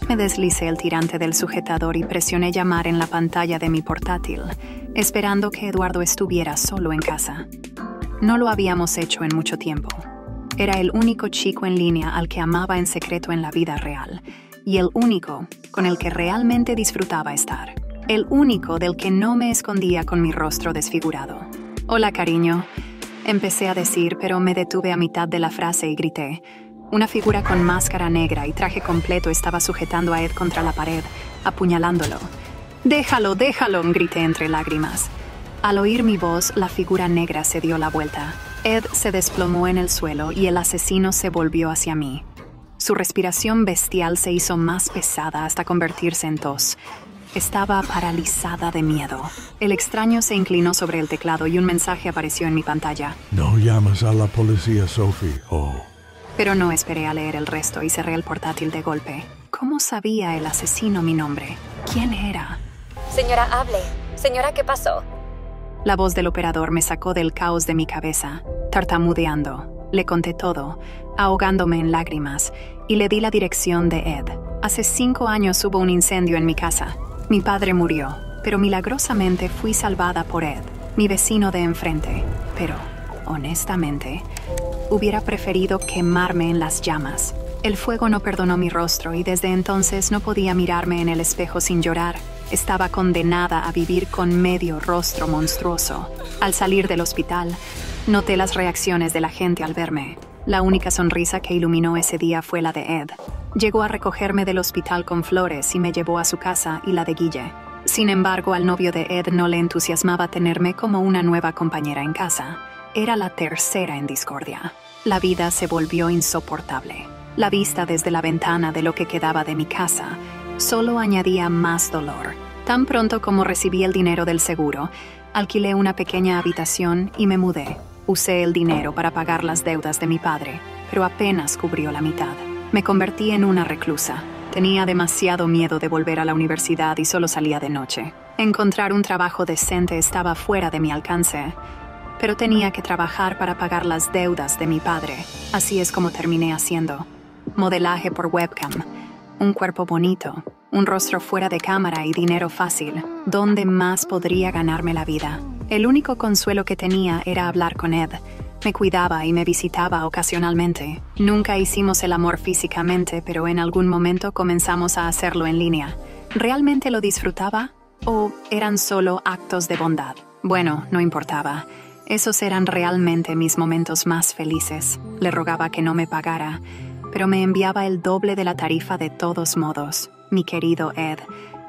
Me deslicé el tirante del sujetador y presioné llamar en la pantalla de mi portátil, esperando que Eduardo estuviera solo en casa. No lo habíamos hecho en mucho tiempo. Era el único chico en línea al que amaba en secreto en la vida real, y el único con el que realmente disfrutaba estar. El único del que no me escondía con mi rostro desfigurado. «Hola, cariño», empecé a decir, pero me detuve a mitad de la frase y grité. Una figura con máscara negra y traje completo estaba sujetando a Ed contra la pared, apuñalándolo. «¡Déjalo, déjalo!», grité entre lágrimas. Al oír mi voz, la figura negra se dio la vuelta. Ed se desplomó en el suelo y el asesino se volvió hacia mí. Su respiración bestial se hizo más pesada hasta convertirse en tos. Estaba paralizada de miedo. El extraño se inclinó sobre el teclado y un mensaje apareció en mi pantalla. «No llamas a la policía, Sophie. Pero no esperé a leer el resto y cerré el portátil de golpe. ¿Cómo sabía el asesino mi nombre? ¿Quién era? Señora, hable. Señora, ¿qué pasó? La voz del operador me sacó del caos de mi cabeza, tartamudeando. Le conté todo, ahogándome en lágrimas, y le di la dirección de Ed. Hace 5 años hubo un incendio en mi casa. Mi padre murió, pero milagrosamente fui salvada por Ed, mi vecino de enfrente. Pero, honestamente, hubiera preferido quemarme en las llamas. El fuego no perdonó mi rostro y desde entonces no podía mirarme en el espejo sin llorar. Estaba condenada a vivir con medio rostro monstruoso. Al salir del hospital, noté las reacciones de la gente al verme. La única sonrisa que iluminó ese día fue la de Ed. Llegó a recogerme del hospital con flores y me llevó a su casa y la de Guille. Sin embargo, al novio de Ed no le entusiasmaba tenerme como una nueva compañera en casa. Era la tercera en discordia. La vida se volvió insoportable. La vista desde la ventana de lo que quedaba de mi casa solo añadía más dolor. Tan pronto como recibí el dinero del seguro, alquilé una pequeña habitación y me mudé. Usé el dinero para pagar las deudas de mi padre, pero apenas cubrió la mitad. Me convertí en una reclusa. Tenía demasiado miedo de volver a la universidad y solo salía de noche. Encontrar un trabajo decente estaba fuera de mi alcance, pero tenía que trabajar para pagar las deudas de mi padre. Así es como terminé haciendo. Modelaje por webcam, un cuerpo bonito, un rostro fuera de cámara y dinero fácil. ¿Dónde más podría ganarme la vida? El único consuelo que tenía era hablar con Ed. Me cuidaba y me visitaba ocasionalmente. Nunca hicimos el amor físicamente, pero en algún momento comenzamos a hacerlo en línea. ¿Realmente lo disfrutaba? ¿O eran solo actos de bondad? Bueno, no importaba. Esos eran realmente mis momentos más felices. Le rogaba que no me pagara, pero me enviaba el doble de la tarifa de todos modos. Mi querido Ed,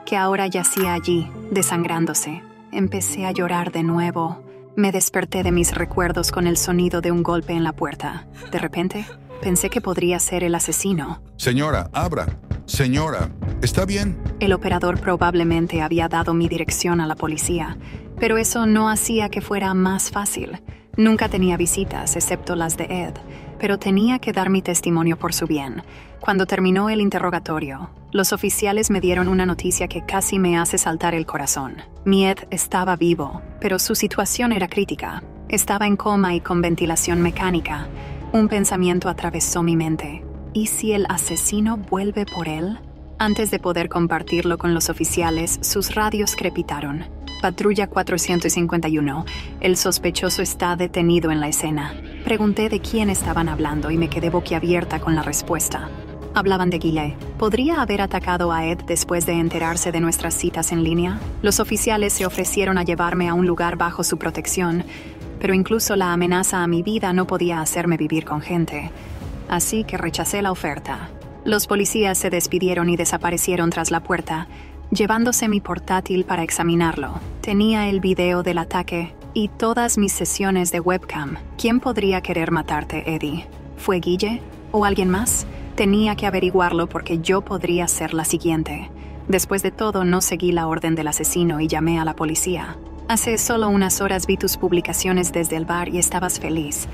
que ahora yacía allí, desangrándose. Empecé a llorar de nuevo. Me desperté de mis recuerdos con el sonido de un golpe en la puerta. De repente, pensé que podría ser el asesino. «Señora, abra. Señora, ¿está bien?» El operador probablemente había dado mi dirección a la policía, pero eso no hacía que fuera más fácil. Nunca tenía visitas, excepto las de Ed, pero tenía que dar mi testimonio por su bien. Cuando terminó el interrogatorio, los oficiales me dieron una noticia que casi me hace saltar el corazón. Mi Ed estaba vivo, pero su situación era crítica. Estaba en coma y con ventilación mecánica. Un pensamiento atravesó mi mente. ¿Y si el asesino vuelve por él? Antes de poder compartirlo con los oficiales, sus radios crepitaron. Patrulla 451. El sospechoso está detenido en la escena. Pregunté de quién estaban hablando y me quedé boquiabierta con la respuesta. Hablaban de Guille. ¿Podría haber atacado a Ed después de enterarse de nuestras citas en línea? Los oficiales se ofrecieron a llevarme a un lugar bajo su protección, pero incluso la amenaza a mi vida no podía hacerme vivir con gente. Así que rechacé la oferta. Los policías se despidieron y desaparecieron tras la puerta, llevándose mi portátil para examinarlo. Tenía el video del ataque y todas mis sesiones de webcam. ¿Quién podría querer matarte, Eddie? ¿Fue Guille? ¿O alguien más? Tenía que averiguarlo porque yo podría ser la siguiente. Después de todo, no seguí la orden del asesino y llamé a la policía. Hace solo unas horas vi tus publicaciones desde el bar y estabas feliz.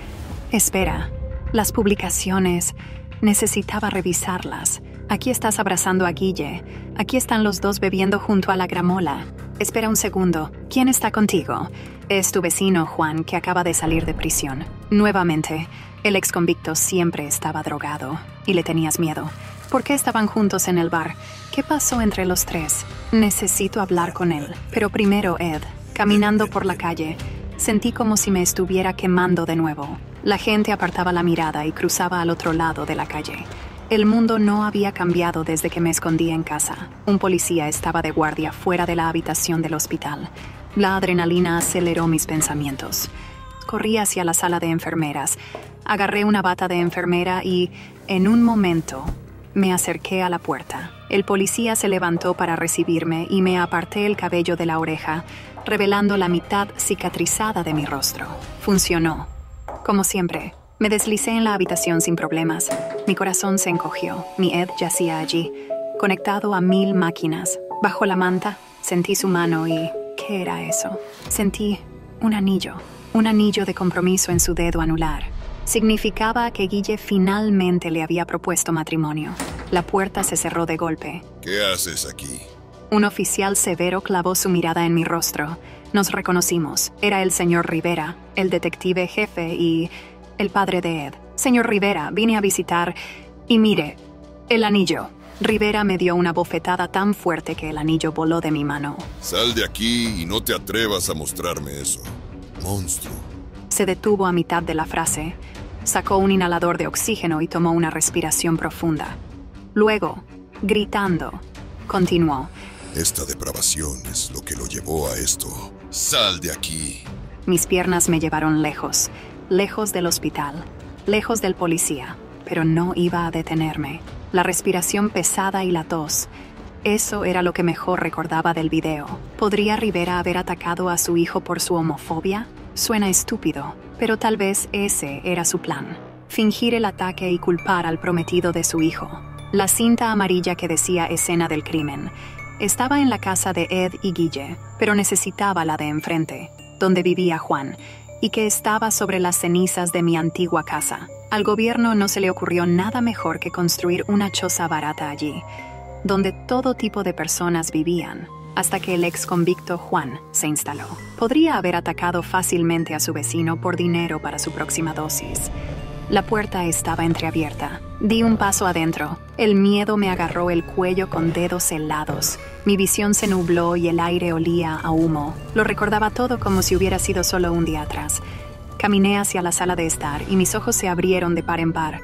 Espera, las publicaciones... Necesitaba revisarlas. Aquí estás abrazando a Guille. Aquí están los dos bebiendo junto a la gramola. Espera un segundo. ¿Quién está contigo? Es tu vecino, Juan, que acaba de salir de prisión. Nuevamente, el exconvicto siempre estaba drogado y le tenías miedo. ¿Por qué estaban juntos en el bar? ¿Qué pasó entre los tres? Necesito hablar con él. Pero primero Ed. Caminando por la calle, sentí como si me estuviera quemando de nuevo. La gente apartaba la mirada y cruzaba al otro lado de la calle. El mundo no había cambiado desde que me escondí en casa. Un policía estaba de guardia fuera de la habitación del hospital. La adrenalina aceleró mis pensamientos. Corrí hacia la sala de enfermeras. Agarré una bata de enfermera y, en un momento, me acerqué a la puerta. El policía se levantó para recibirme y me aparté el cabello de la oreja, revelando la mitad cicatrizada de mi rostro. Funcionó. Como siempre, me deslicé en la habitación sin problemas. Mi corazón se encogió. Mi Ed yacía allí, conectado a 1000 máquinas. Bajo la manta, sentí su mano y... ¿qué era eso? Sentí un anillo de compromiso en su dedo anular. Significaba que Guille finalmente le había propuesto matrimonio. La puerta se cerró de golpe. ¿Qué haces aquí? Un oficial severo clavó su mirada en mi rostro. Nos reconocimos. Era el señor Rivera, el detective jefe y el padre de Ed. Señor Rivera, vine a visitar y mire, el anillo. Rivera me dio una bofetada tan fuerte que el anillo voló de mi mano. Sal de aquí y no te atrevas a mostrarme eso. Monstruo. Se detuvo a mitad de la frase. Sacó un inhalador de oxígeno y tomó una respiración profunda. Luego, gritando, continuó. Esta depravación es lo que lo llevó a esto. ¡Sal de aquí! Mis piernas me llevaron lejos, lejos del hospital, lejos del policía, pero no iba a detenerme. La respiración pesada y la tos. Eso era lo que mejor recordaba del video. ¿Podría Rivera haber atacado a su hijo por su homofobia? Suena estúpido, pero tal vez ese era su plan. Fingir el ataque y culpar al prometido de su hijo. La cinta amarilla que decía escena del crimen. Estaba en la casa de Ed y Guille, pero necesitaba la de enfrente, donde vivía Juan, y que estaba sobre las cenizas de mi antigua casa. Al gobierno no se le ocurrió nada mejor que construir una choza barata allí, donde todo tipo de personas vivían, hasta que el ex convicto Juan se instaló. Podría haber atacado fácilmente a su vecino por dinero para su próxima dosis. La puerta estaba entreabierta. Di un paso adentro. El miedo me agarró el cuello con dedos helados. Mi visión se nubló y el aire olía a humo. Lo recordaba todo como si hubiera sido solo un día atrás. Caminé hacia la sala de estar y mis ojos se abrieron de par en par.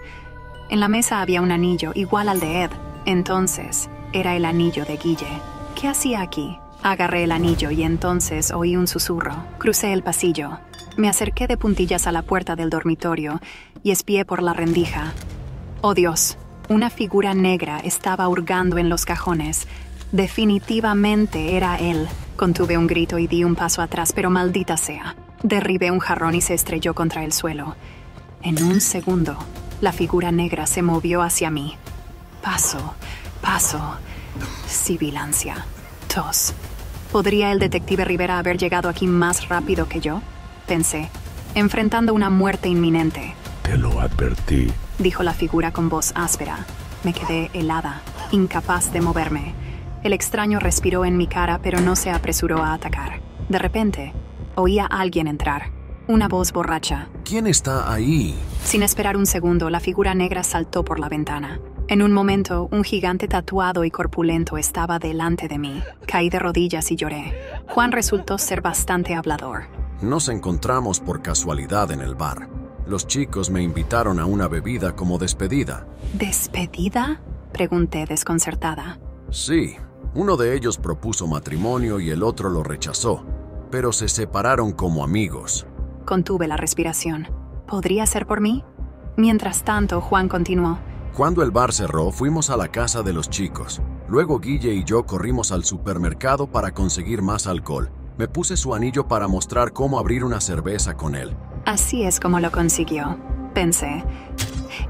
En la mesa había un anillo igual al de Ed. Entonces, era el anillo de Guille. ¿Qué hacía aquí? Agarré el anillo y entonces oí un susurro. Crucé el pasillo. Me acerqué de puntillas a la puerta del dormitorio y espié por la rendija. ¡Oh Dios! Una figura negra estaba hurgando en los cajones. Definitivamente era él. Contuve un grito y di un paso atrás, pero maldita sea. Derribé un jarrón y se estrelló contra el suelo. En un segundo, la figura negra se movió hacia mí. Paso, paso. Sibilancia. Tos. ¿Podría el detective Rivera haber llegado aquí más rápido que yo? Pensé, enfrentando una muerte inminente. Te lo advertí, dijo la figura con voz áspera. Me quedé helada, incapaz de moverme. El extraño respiró en mi cara, pero no se apresuró a atacar. De repente, oía a alguien entrar. Una voz borracha. ¿Quién está ahí? Sin esperar un segundo, la figura negra saltó por la ventana. En un momento, un gigante tatuado y corpulento estaba delante de mí. Caí de rodillas y lloré. Juan resultó ser bastante hablador. Nos encontramos por casualidad en el bar. Los chicos me invitaron a una bebida como despedida. ¿Despedida? Pregunté desconcertada. Sí, uno de ellos propuso matrimonio y el otro lo rechazó, pero se separaron como amigos. Contuve la respiración. ¿Podría ser por mí? Mientras tanto, Juan continuó. Cuando el bar cerró, fuimos a la casa de los chicos. Luego Guille y yo corrimos al supermercado para conseguir más alcohol. Me puse su anillo para mostrar cómo abrir una cerveza con él. Así es como lo consiguió, pensé.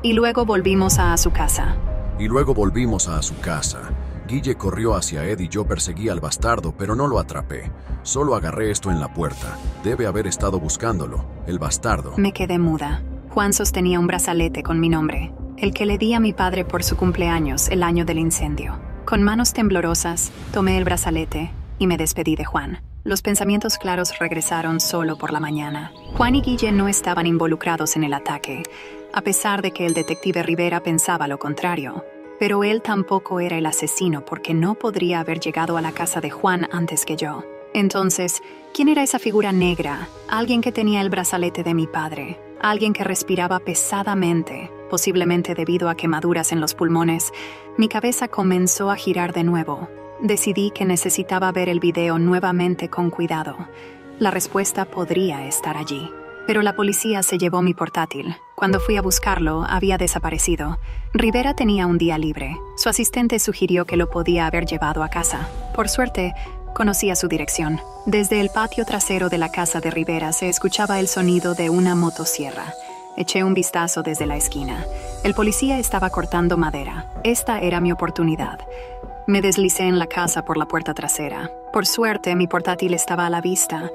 Y luego volvimos a su casa. Guille corrió hacia Ed y yo perseguí al bastardo, pero no lo atrapé. Solo agarré esto en la puerta. Debe haber estado buscándolo. El bastardo. Me quedé muda. Juan sostenía un brazalete con mi nombre, el que le di a mi padre por su cumpleaños el año del incendio. Con manos temblorosas, tomé el brazalete y me despedí de Juan. Los pensamientos claros regresaron solo por la mañana. Juan y Guille no estaban involucrados en el ataque, a pesar de que el detective Rivera pensaba lo contrario. Pero él tampoco era el asesino porque no podría haber llegado a la casa de Juan antes que yo. Entonces, ¿quién era esa figura negra? Alguien que tenía el brazalete de mi padre. Alguien que respiraba pesadamente, posiblemente debido a quemaduras en los pulmones. Mi cabeza comenzó a girar de nuevo. Decidí que necesitaba ver el video nuevamente con cuidado. La respuesta podría estar allí. Pero la policía se llevó mi portátil. Cuando fui a buscarlo, había desaparecido. Rivera tenía un día libre. Su asistente sugirió que lo podía haber llevado a casa. Por suerte, conocía su dirección. Desde el patio trasero de la casa de Rivera se escuchaba el sonido de una motosierra. Eché un vistazo desde la esquina. El policía estaba cortando madera. Esta era mi oportunidad. Me deslicé en la casa por la puerta trasera. Por suerte, mi portátil estaba a la vista.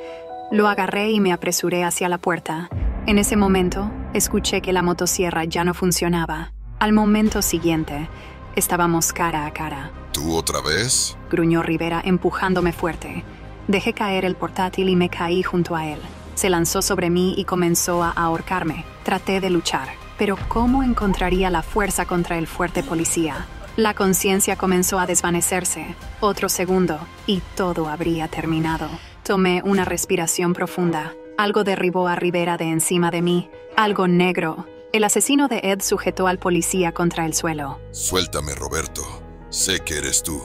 Lo agarré y me apresuré hacia la puerta. En ese momento, escuché que la motosierra ya no funcionaba. Al momento siguiente, estábamos cara a cara. ¿Tú otra vez? Gruñó Rivera empujándome fuerte. Dejé caer el portátil y me caí junto a él. Se lanzó sobre mí y comenzó a ahorcarme. Traté de luchar, pero ¿cómo encontraría la fuerza contra el fuerte policía? La conciencia comenzó a desvanecerse. Otro segundo, y todo habría terminado. Tomé una respiración profunda. Algo derribó a Rivera de encima de mí. Algo negro. El asesino de Ed sujetó al policía contra el suelo. Suéltame, Roberto. Sé que eres tú.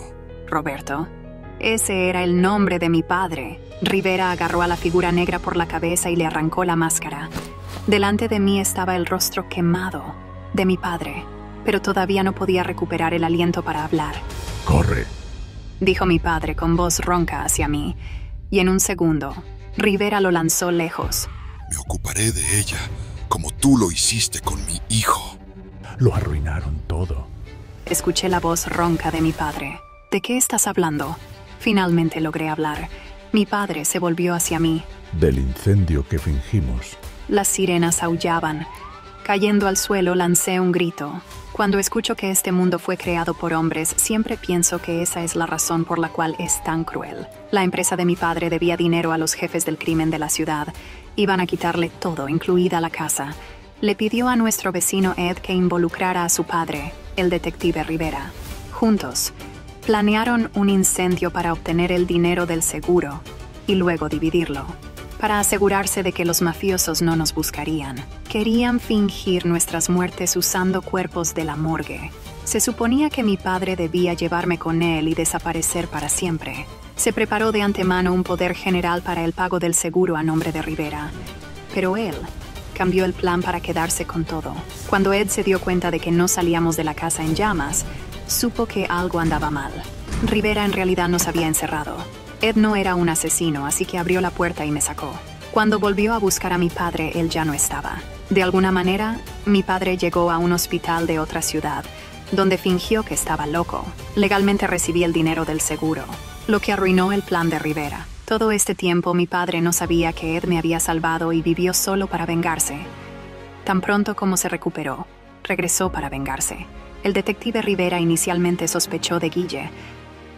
Roberto. Ese era el nombre de mi padre. Rivera agarró a la figura negra por la cabeza y le arrancó la máscara. Delante de mí estaba el rostro quemado de mi padre, pero todavía no podía recuperar el aliento para hablar. Corre. Dijo mi padre con voz ronca hacia mí, y en un segundo, Rivera lo lanzó lejos. Me ocuparé de ella, como tú lo hiciste con mi hijo. Lo arruinaron todo. Escuché la voz ronca de mi padre. ¿De qué estás hablando? Finalmente logré hablar. Mi padre se volvió hacia mí. Del incendio que fingimos. Las sirenas aullaban. Cayendo al suelo, lancé un grito. Cuando escucho que este mundo fue creado por hombres, siempre pienso que esa es la razón por la cual es tan cruel. La empresa de mi padre debía dinero a los jefes del crimen de la ciudad. Iban a quitarle todo, incluida la casa. Le pidió a nuestro vecino Ed que involucrara a su padre, el detective Rivera. Juntos, planearon un incendio para obtener el dinero del seguro y luego dividirlo. Para asegurarse de que los mafiosos no nos buscarían. Querían fingir nuestras muertes usando cuerpos de la morgue. Se suponía que mi padre debía llevarme con él y desaparecer para siempre. Se preparó de antemano un poder general para el pago del seguro a nombre de Rivera. Pero él cambió el plan para quedarse con todo. Cuando Ed se dio cuenta de que no salíamos de la casa en llamas, supo que algo andaba mal. Rivera en realidad nos había encerrado. Ed no era un asesino, así que abrió la puerta y me sacó. Cuando volvió a buscar a mi padre, él ya no estaba. De alguna manera, mi padre llegó a un hospital de otra ciudad, donde fingió que estaba loco. Legalmente recibí el dinero del seguro, lo que arruinó el plan de Rivera. Todo este tiempo mi padre no sabía que Ed me había salvado y vivió solo para vengarse. Tan pronto como se recuperó, regresó para vengarse. El detective Rivera inicialmente sospechó de Guille,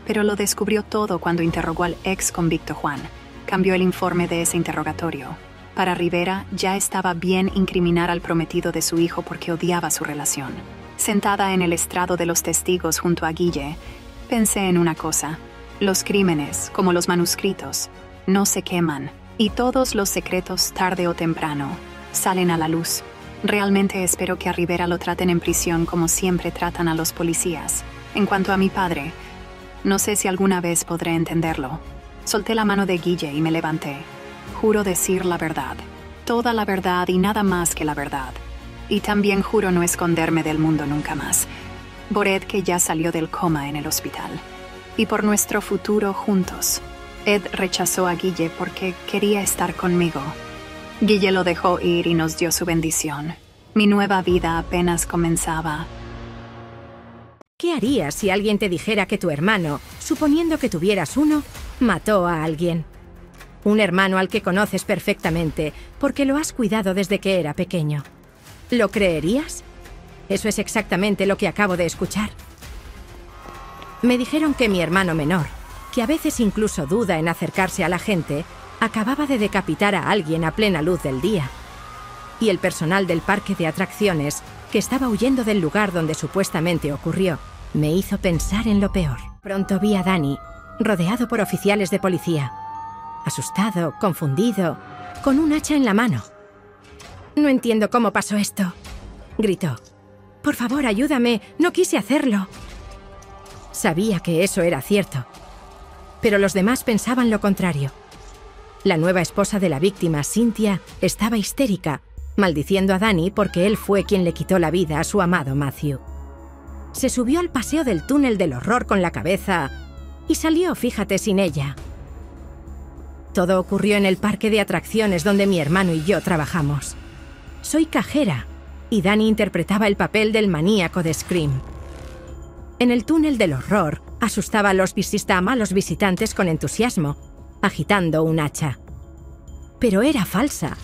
pero lo descubrió todo cuando interrogó al ex convicto Juan. Cambió el informe de ese interrogatorio. Para Rivera ya estaba bien incriminar al prometido de su hijo porque odiaba su relación. Sentada en el estrado de los testigos junto a Guille, pensé en una cosa. Los crímenes, como los manuscritos, no se queman, y todos los secretos, tarde o temprano, salen a la luz. Realmente espero que a Rivera lo traten en prisión como siempre tratan a los policías. En cuanto a mi padre, no sé si alguna vez podré entenderlo. Solté la mano de Guille y me levanté. Juro decir la verdad, toda la verdad y nada más que la verdad. Y también juro no esconderme del mundo nunca más. Por Ed, que ya salió del coma en el hospital. Y por nuestro futuro juntos. Ed rechazó a Guille porque quería estar conmigo. Guille lo dejó ir y nos dio su bendición. Mi nueva vida apenas comenzaba. ¿Qué harías si alguien te dijera que tu hermano, suponiendo que tuvieras uno, mató a alguien? Un hermano al que conoces perfectamente, porque lo has cuidado desde que era pequeño. ¿Lo creerías? Eso es exactamente lo que acabo de escuchar. Me dijeron que mi hermano menor, que a veces incluso duda en acercarse a la gente, acababa de decapitar a alguien a plena luz del día. Y el personal del parque de atracciones, que estaba huyendo del lugar donde supuestamente ocurrió, me hizo pensar en lo peor. Pronto vi a Danny, rodeado por oficiales de policía. Asustado, confundido, con un hacha en la mano. «No entiendo cómo pasó esto», gritó. «Por favor, ayúdame, no quise hacerlo». Sabía que eso era cierto, pero los demás pensaban lo contrario. La nueva esposa de la víctima, Cynthia, estaba histérica, maldiciendo a Danny porque él fue quien le quitó la vida a su amado Matthew. Se subió al paseo del túnel del horror con la cabeza y salió, fíjate, sin ella. Todo ocurrió en el parque de atracciones donde mi hermano y yo trabajamos. Soy cajera y Danny interpretaba el papel del maníaco de Scream. En el túnel del horror, asustaba a los visitantes con entusiasmo, agitando un hacha. Pero era falsa.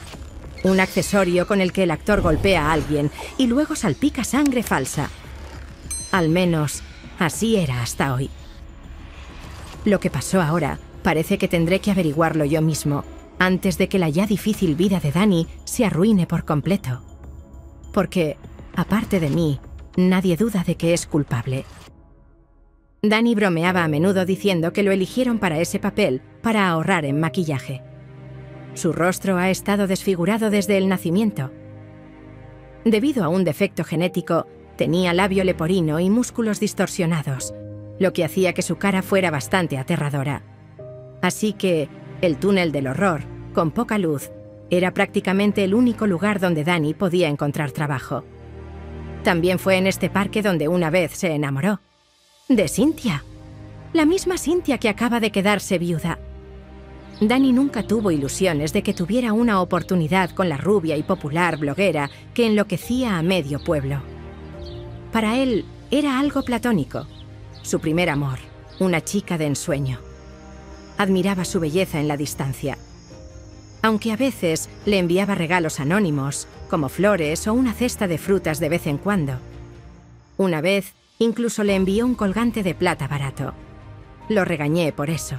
Un accesorio con el que el actor golpea a alguien y luego salpica sangre falsa. Al menos, así era hasta hoy. Lo que pasó ahora parece que tendré que averiguarlo yo mismo, antes de que la ya difícil vida de Danny se arruine por completo. Porque, aparte de mí, nadie duda de que es culpable. Danny bromeaba a menudo diciendo que lo eligieron para ese papel para ahorrar en maquillaje. Su rostro ha estado desfigurado desde el nacimiento. Debido a un defecto genético, tenía labio leporino y músculos distorsionados, lo que hacía que su cara fuera bastante aterradora. Así que, el túnel del horror, con poca luz, era prácticamente el único lugar donde Danny podía encontrar trabajo. También fue en este parque donde una vez se enamoró. De Cynthia. La misma Cynthia que acaba de quedarse viuda. Danny nunca tuvo ilusiones de que tuviera una oportunidad con la rubia y popular bloguera que enloquecía a medio pueblo. Para él, era algo platónico. Su primer amor, una chica de ensueño. Admiraba su belleza en la distancia. Aunque a veces le enviaba regalos anónimos, como flores o una cesta de frutas de vez en cuando. Una vez, incluso le envió un colgante de plata barato. Lo regañé por eso.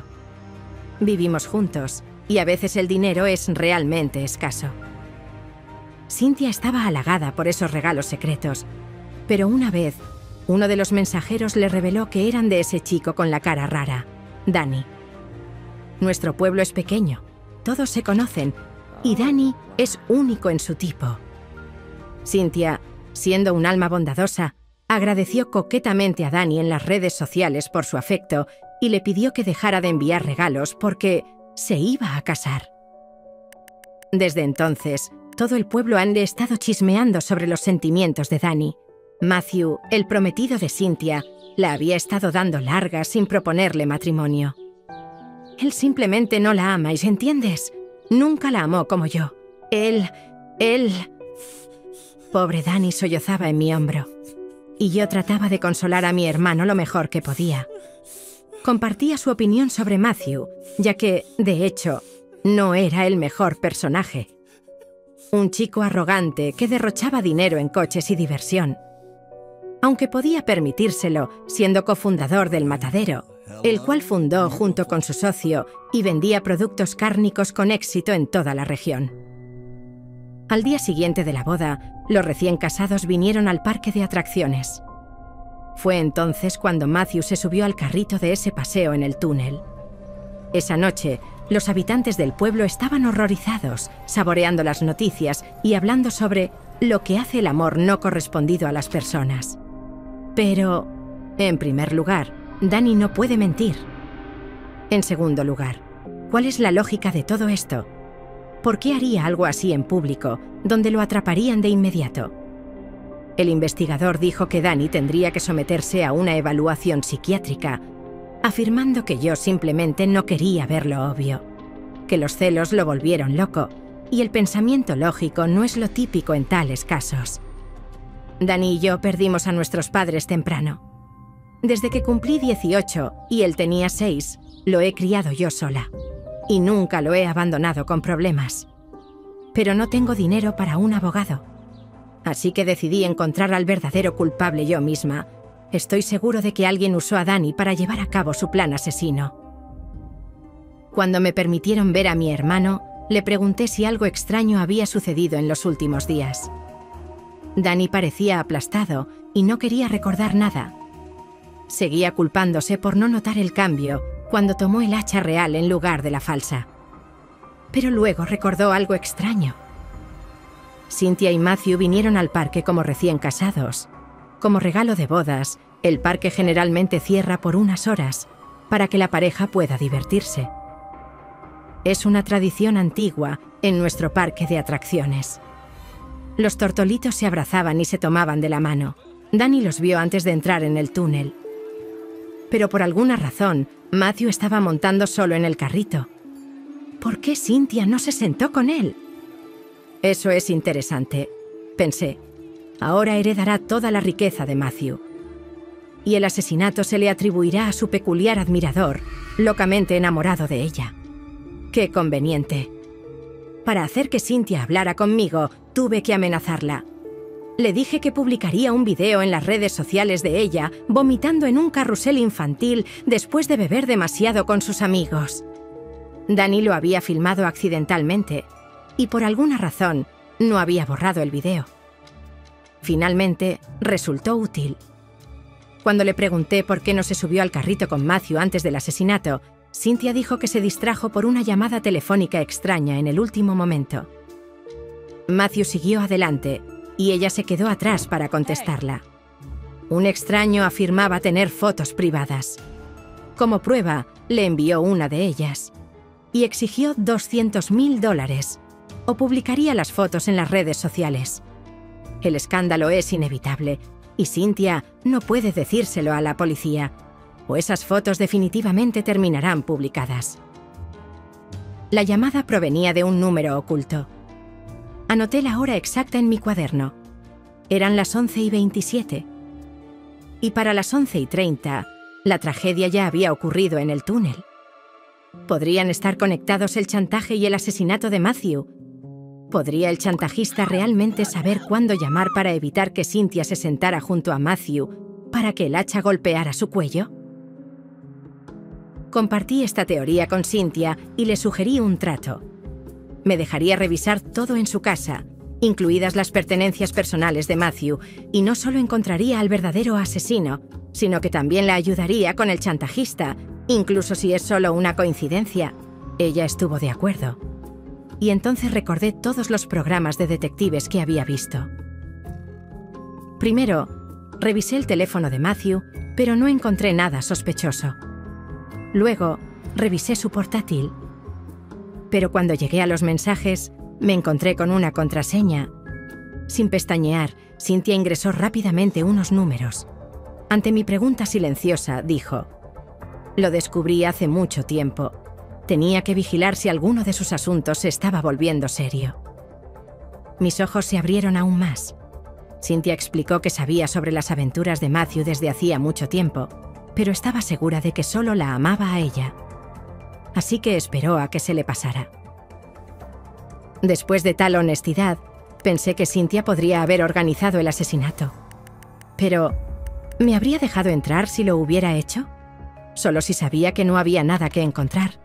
Vivimos juntos, y a veces el dinero es realmente escaso. Cynthia estaba halagada por esos regalos secretos, pero una vez, uno de los mensajeros le reveló que eran de ese chico con la cara rara, Danny. Nuestro pueblo es pequeño, todos se conocen, y Danny es único en su tipo. Cynthia, siendo un alma bondadosa, agradeció coquetamente a Danny en las redes sociales por su afecto y le pidió que dejara de enviar regalos porque se iba a casar. Desde entonces, todo el pueblo han estado chismeando sobre los sentimientos de Danny. Matthew, el prometido de Cynthia, la había estado dando largas sin proponerle matrimonio. Él simplemente no la ama, ¿y entiendes? Nunca la amó como yo. Él... Pobre Danny sollozaba en mi hombro. Y yo trataba de consolar a mi hermano lo mejor que podía. Compartía su opinión sobre Matthew, ya que, de hecho, no era el mejor personaje. Un chico arrogante que derrochaba dinero en coches y diversión. Aunque podía permitírselo, siendo cofundador del Matadero, el cual fundó junto con su socio y vendía productos cárnicos con éxito en toda la región. Al día siguiente de la boda, los recién casados vinieron al parque de atracciones. Fue entonces cuando Matthew se subió al carrito de ese paseo en el túnel. Esa noche, los habitantes del pueblo estaban horrorizados, saboreando las noticias y hablando sobre lo que hace el amor no correspondido a las personas. Pero, en primer lugar, Danny no puede mentir. En segundo lugar, ¿cuál es la lógica de todo esto? ¿Por qué haría algo así en público, donde lo atraparían de inmediato? El investigador dijo que Danny tendría que someterse a una evaluación psiquiátrica, afirmando que yo simplemente no quería ver lo obvio, que los celos lo volvieron loco, y el pensamiento lógico no es lo típico en tales casos. Danny y yo perdimos a nuestros padres temprano. Desde que cumplí 18 y él tenía 6, lo he criado yo sola. Y nunca lo he abandonado con problemas. Pero no tengo dinero para un abogado. Así que decidí encontrar al verdadero culpable yo misma. Estoy seguro de que alguien usó a Danny para llevar a cabo su plan asesino. Cuando me permitieron ver a mi hermano, le pregunté si algo extraño había sucedido en los últimos días. Danny parecía aplastado y no quería recordar nada. Seguía culpándose por no notar el cambio cuando tomó el hacha real en lugar de la falsa. Pero luego recordó algo extraño. Cynthia y Matthew vinieron al parque como recién casados. Como regalo de bodas, el parque generalmente cierra por unas horas para que la pareja pueda divertirse. Es una tradición antigua en nuestro parque de atracciones. Los tortolitos se abrazaban y se tomaban de la mano. Danny los vio antes de entrar en el túnel. Pero por alguna razón, Matthew estaba montando solo en el carrito. ¿Por qué Cynthia no se sentó con él? Eso es interesante, pensé. Ahora heredará toda la riqueza de Matthew. Y el asesinato se le atribuirá a su peculiar admirador, locamente enamorado de ella. ¡Qué conveniente! Para hacer que Cynthia hablara conmigo, tuve que amenazarla. Le dije que publicaría un video en las redes sociales de ella vomitando en un carrusel infantil después de beber demasiado con sus amigos. Danny lo había filmado accidentalmente y por alguna razón no había borrado el video. Finalmente, resultó útil. Cuando le pregunté por qué no se subió al carrito con Matthew antes del asesinato, Cynthia dijo que se distrajo por una llamada telefónica extraña en el último momento. Matthew siguió adelante y ella se quedó atrás para contestarla. Un extraño afirmaba tener fotos privadas. Como prueba, le envió una de ellas y exigió $200,000 o publicaría las fotos en las redes sociales. El escándalo es inevitable y Cynthia no puede decírselo a la policía, o esas fotos definitivamente terminarán publicadas. La llamada provenía de un número oculto. Anoté la hora exacta en mi cuaderno. Eran las 11:27. Y para las 11:30, la tragedia ya había ocurrido en el túnel. ¿Podrían estar conectados el chantaje y el asesinato de Matthew? ¿Podría el chantajista realmente saber cuándo llamar para evitar que Cynthia se sentara junto a Matthew para que el hacha golpeara su cuello? Compartí esta teoría con Cynthia y le sugerí un trato. Me dejaría revisar todo en su casa, incluidas las pertenencias personales de Matthew, y no solo encontraría al verdadero asesino, sino que también la ayudaría con el chantajista, incluso si es solo una coincidencia. Ella estuvo de acuerdo. Y entonces recordé todos los programas de detectives que había visto. Primero, revisé el teléfono de Matthew, pero no encontré nada sospechoso. Luego, revisé su portátil. Pero cuando llegué a los mensajes, me encontré con una contraseña. Sin pestañear, Cynthia ingresó rápidamente unos números. Ante mi pregunta silenciosa, dijo: «Lo descubrí hace mucho tiempo. Tenía que vigilar si alguno de sus asuntos se estaba volviendo serio». Mis ojos se abrieron aún más. Cynthia explicó que sabía sobre las aventuras de Matthew desde hacía mucho tiempo, pero estaba segura de que solo la amaba a ella. Así que esperó a que se le pasara. Después de tal honestidad, pensé que Cynthia podría haber organizado el asesinato. Pero, ¿me habría dejado entrar si lo hubiera hecho? Solo si sabía que no había nada que encontrar.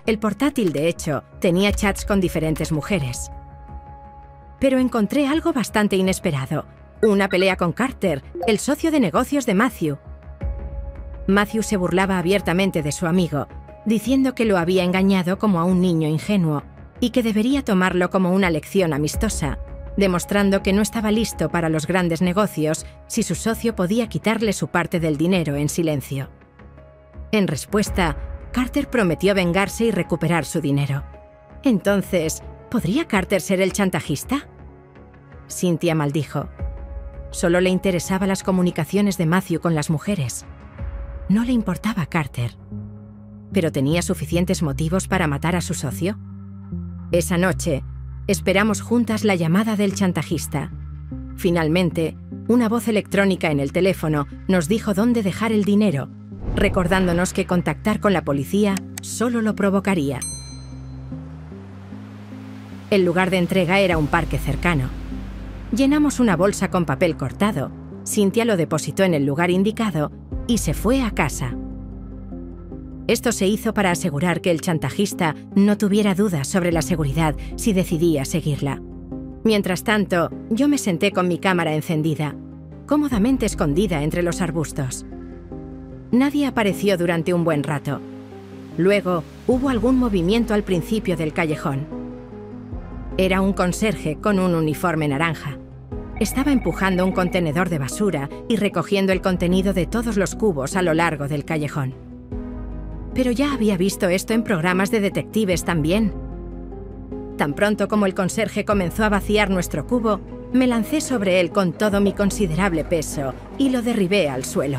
El portátil, de hecho, tenía chats con diferentes mujeres. Pero encontré algo bastante inesperado. Una pelea con Carter, el socio de negocios de Matthew. Matthew se burlaba abiertamente de su amigo, diciendo que lo había engañado como a un niño ingenuo y que debería tomarlo como una lección amistosa, demostrando que no estaba listo para los grandes negocios si su socio podía quitarle su parte del dinero en silencio. En respuesta, Carter prometió vengarse y recuperar su dinero. Entonces, ¿podría Carter ser el chantajista? Cynthia maldijo. Solo le interesaban las comunicaciones de Matthew con las mujeres. No le importaba Carter. ¿Pero tenía suficientes motivos para matar a su socio? Esa noche, esperamos juntas la llamada del chantajista. Finalmente, una voz electrónica en el teléfono nos dijo dónde dejar el dinero, recordándonos que contactar con la policía solo lo provocaría. El lugar de entrega era un parque cercano. Llenamos una bolsa con papel cortado, Cynthia lo depositó en el lugar indicado y se fue a casa. Esto se hizo para asegurar que el chantajista no tuviera dudas sobre la seguridad si decidía seguirla. Mientras tanto, yo me senté con mi cámara encendida. cómodamente escondida entre los arbustos. Nadie apareció durante un buen rato. Luego, hubo algún movimiento al principio del callejón. Era un conserje con un uniforme naranja. Estaba empujando un contenedor de basura y recogiendo el contenido de todos los cubos a lo largo del callejón. Pero ya había visto esto en programas de detectives también. Tan pronto como el conserje comenzó a vaciar nuestro cubo, me lancé sobre él con todo mi considerable peso y lo derribé al suelo.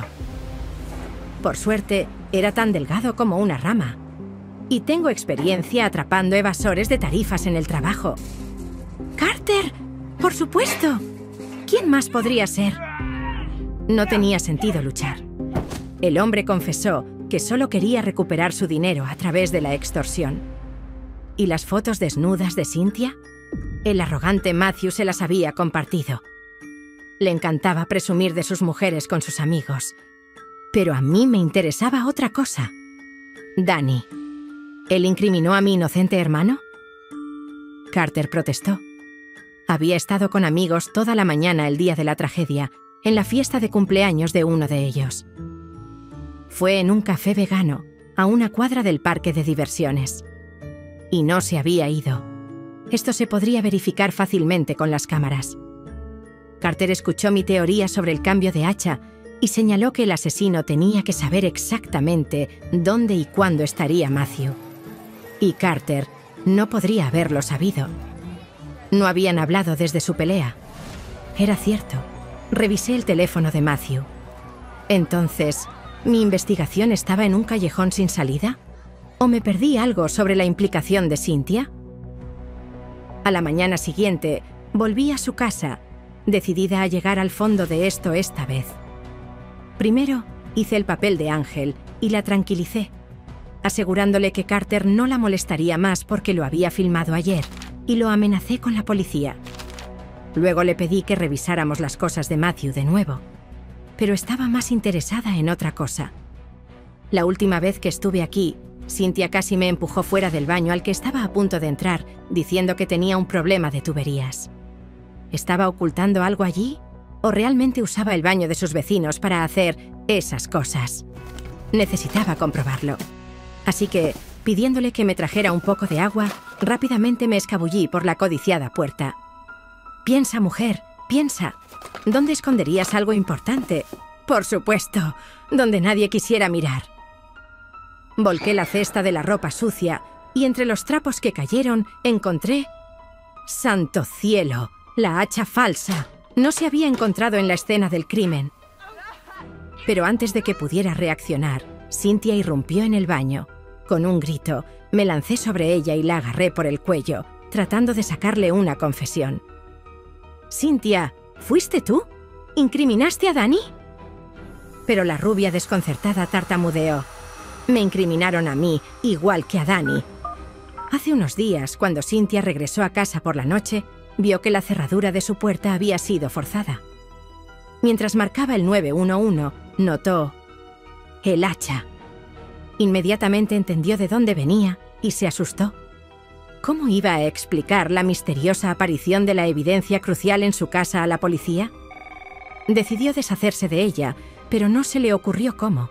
Por suerte, era tan delgado como una rama. Y tengo experiencia atrapando evasores de tarifas en el trabajo. ¡Carter! ¡Por supuesto! ¿Quién más podría ser? No tenía sentido luchar. El hombre confesó que solo quería recuperar su dinero a través de la extorsión. ¿Y las fotos desnudas de Cynthia? El arrogante Matthew se las había compartido. Le encantaba presumir de sus mujeres con sus amigos. Pero a mí me interesaba otra cosa. Danny. ¿Él incriminó a mi inocente hermano? Carter protestó. Había estado con amigos toda la mañana el día de la tragedia, en la fiesta de cumpleaños de uno de ellos. Fue en un café vegano, a una cuadra del parque de diversiones. Y no se había ido. Esto se podría verificar fácilmente con las cámaras. Carter escuchó mi teoría sobre el cambio de hacha y señaló que el asesino tenía que saber exactamente dónde y cuándo estaría Matthew. Y Carter no podría haberlo sabido. No habían hablado desde su pelea. Era cierto. Revisé el teléfono de Matthew. Entonces, ¿mi investigación estaba en un callejón sin salida? ¿O me perdí algo sobre la implicación de Cynthia? A la mañana siguiente, volví a su casa, decidida a llegar al fondo de esto esta vez. Primero, hice el papel de ángel y la tranquilicé, asegurándole que Carter no la molestaría más porque lo había filmado ayer, y lo amenacé con la policía. Luego le pedí que revisáramos las cosas de Matthew de nuevo, pero estaba más interesada en otra cosa. La última vez que estuve aquí, Cynthia casi me empujó fuera del baño al que estaba a punto de entrar, diciendo que tenía un problema de tuberías. ¿Estaba ocultando algo allí? ¿O realmente usaba el baño de sus vecinos para hacer esas cosas? Necesitaba comprobarlo. Así que, pidiéndole que me trajera un poco de agua, rápidamente me escabullí por la codiciada puerta. Piensa, mujer, piensa. ¿Dónde esconderías algo importante? Por supuesto, donde nadie quisiera mirar. Volqué la cesta de la ropa sucia y entre los trapos que cayeron encontré... ¡Santo cielo! La hacha falsa. No se había encontrado en la escena del crimen. Pero antes de que pudiera reaccionar, Cynthia irrumpió en el baño. Con un grito, me lancé sobre ella y la agarré por el cuello, tratando de sacarle una confesión. «Cynthia, ¿fuiste tú? ¿Incriminaste a Danny?» Pero la rubia desconcertada tartamudeó. «Me incriminaron a mí, igual que a Danny». Hace unos días, cuando Cynthia regresó a casa por la noche, vio que la cerradura de su puerta había sido forzada. Mientras marcaba el 911, notó el hacha. Inmediatamente entendió de dónde venía y se asustó. ¿Cómo iba a explicar la misteriosa aparición de la evidencia crucial en su casa a la policía? Decidió deshacerse de ella, pero no se le ocurrió cómo.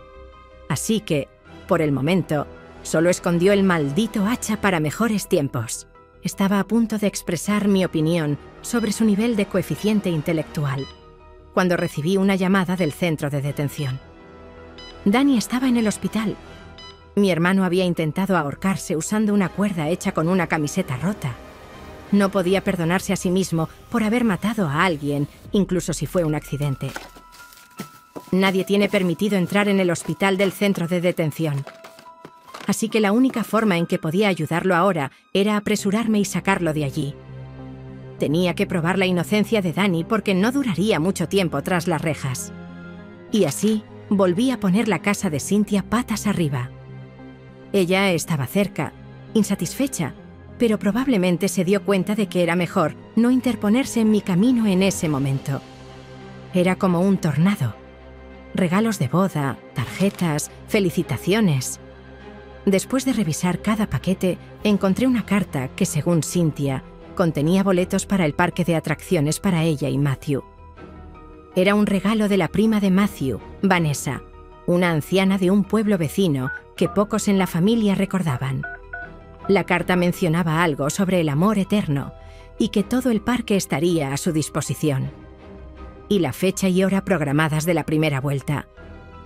Así que, por el momento, solo escondió el maldito hacha para mejores tiempos. Estaba a punto de expresar mi opinión sobre su nivel de coeficiente intelectual, cuando recibí una llamada del centro de detención. Danny estaba en el hospital. Mi hermano había intentado ahorcarse usando una cuerda hecha con una camiseta rota. No podía perdonarse a sí mismo por haber matado a alguien, incluso si fue un accidente. Nadie tiene permitido entrar en el hospital del centro de detención. Así que la única forma en que podía ayudarlo ahora era apresurarme y sacarlo de allí. Tenía que probar la inocencia de Danny porque no duraría mucho tiempo tras las rejas. Y así volví a poner la casa de Cynthia patas arriba. Ella estaba cerca, insatisfecha, pero probablemente se dio cuenta de que era mejor no interponerse en mi camino en ese momento. Era como un tornado. Regalos de boda, tarjetas, felicitaciones. Después de revisar cada paquete, encontré una carta que, según Cynthia, contenía boletos para el parque de atracciones para ella y Matthew. Era un regalo de la prima de Matthew, Vanessa, una anciana de un pueblo vecino que pocos en la familia recordaban. La carta mencionaba algo sobre el amor eterno y que todo el parque estaría a su disposición. Y la fecha y hora programadas de la primera vuelta.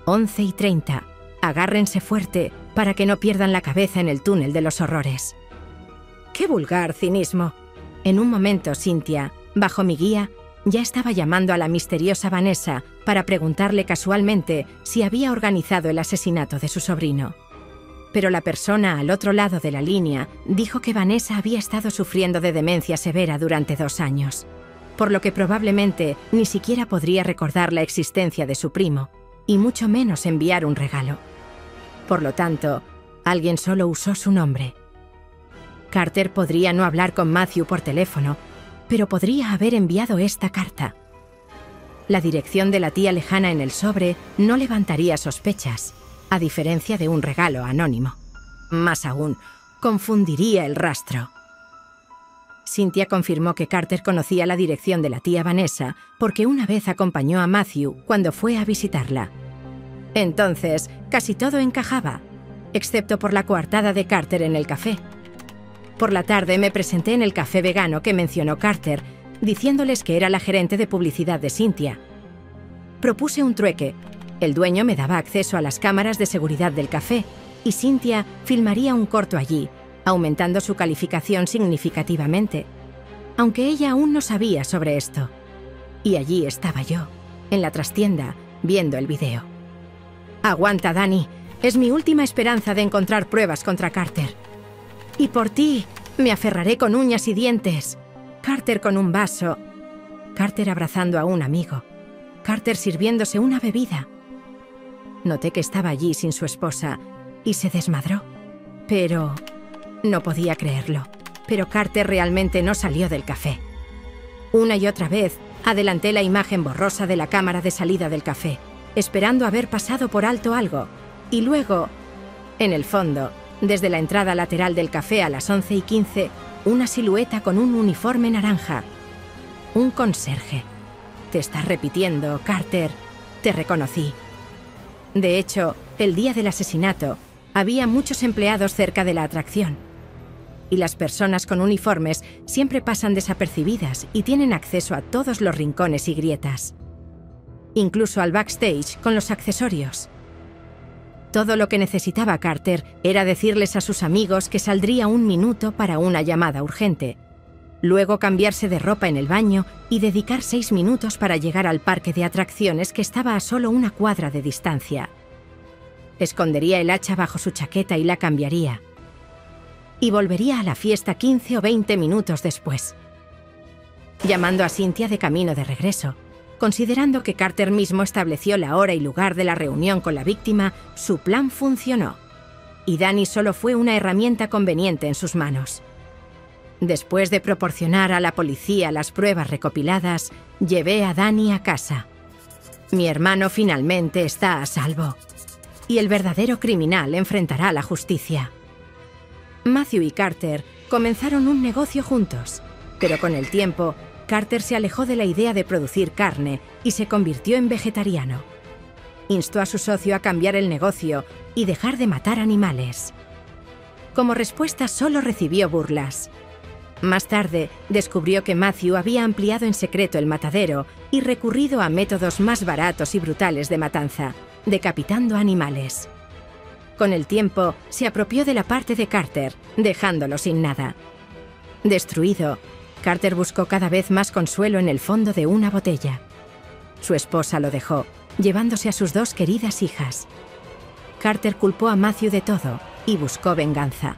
11:30. Agárrense fuerte para que no pierdan la cabeza en el túnel de los horrores. ¡Qué vulgar cinismo! En un momento, Cynthia, bajo mi guía, ya estaba llamando a la misteriosa Vanessa para preguntarle casualmente si había organizado el asesinato de su sobrino. Pero la persona al otro lado de la línea dijo que Vanessa había estado sufriendo de demencia severa durante 2 años, por lo que probablemente ni siquiera podría recordar la existencia de su primo, y mucho menos enviar un regalo. Por lo tanto, alguien solo usó su nombre. Carter podría no hablar con Matthew por teléfono, pero podría haber enviado esta carta. La dirección de la tía lejana en el sobre no levantaría sospechas, a diferencia de un regalo anónimo. Más aún, confundiría el rastro. Cynthia confirmó que Carter conocía la dirección de la tía Vanessa porque una vez acompañó a Matthew cuando fue a visitarla. Entonces, casi todo encajaba, excepto por la coartada de Carter en el café. Por la tarde me presenté en el café vegano que mencionó Carter, diciéndoles que era la gerente de publicidad de Cynthia. Propuse un trueque. El dueño me daba acceso a las cámaras de seguridad del café y Cynthia filmaría un corto allí, aumentando su calificación significativamente, aunque ella aún no sabía sobre esto. Y allí estaba yo, en la trastienda, viendo el video. «Aguanta, Dani. Es mi última esperanza de encontrar pruebas contra Carter. Y por ti, me aferraré con uñas y dientes». Carter con un vaso. Carter abrazando a un amigo. Carter sirviéndose una bebida. Noté que estaba allí sin su esposa y se desmadró. Pero no podía creerlo. Pero Carter realmente no salió del café. Una y otra vez adelanté la imagen borrosa de la cámara de salida del café, esperando haber pasado por alto algo. Y luego, en el fondo, desde la entrada lateral del café a las 11:15, una silueta con un uniforme naranja. Un conserje. «Te estás repitiendo, Carter. Te reconocí». De hecho, el día del asesinato, había muchos empleados cerca de la atracción. Y las personas con uniformes siempre pasan desapercibidas y tienen acceso a todos los rincones y grietas. Incluso al backstage con los accesorios. Todo lo que necesitaba Carter era decirles a sus amigos que saldría 1 minuto para una llamada urgente. Luego cambiarse de ropa en el baño y dedicar 6 minutos para llegar al parque de atracciones que estaba a solo 1 cuadra de distancia. Escondería el hacha bajo su chaqueta y la cambiaría. Y volvería a la fiesta 15 o 20 minutos después. Llamando a Cynthia de camino de regreso. Considerando que Carter mismo estableció la hora y lugar de la reunión con la víctima, su plan funcionó. Y Dani solo fue una herramienta conveniente en sus manos. Después de proporcionar a la policía las pruebas recopiladas, llevé a Dani a casa. Mi hermano finalmente está a salvo. Y el verdadero criminal enfrentará la justicia. Matthew y Carter comenzaron un negocio juntos, pero con el tiempo, Carter se alejó de la idea de producir carne y se convirtió en vegetariano. Instó a su socio a cambiar el negocio y dejar de matar animales. Como respuesta, solo recibió burlas. Más tarde, descubrió que Matthew había ampliado en secreto el matadero y recurrido a métodos más baratos y brutales de matanza, decapitando animales. Con el tiempo, se apropió de la parte de Carter, dejándolo sin nada. Destruido, Carter buscó cada vez más consuelo en el fondo de una botella. Su esposa lo dejó, llevándose a sus 2 queridas hijas. Carter culpó a Matthew de todo y buscó venganza.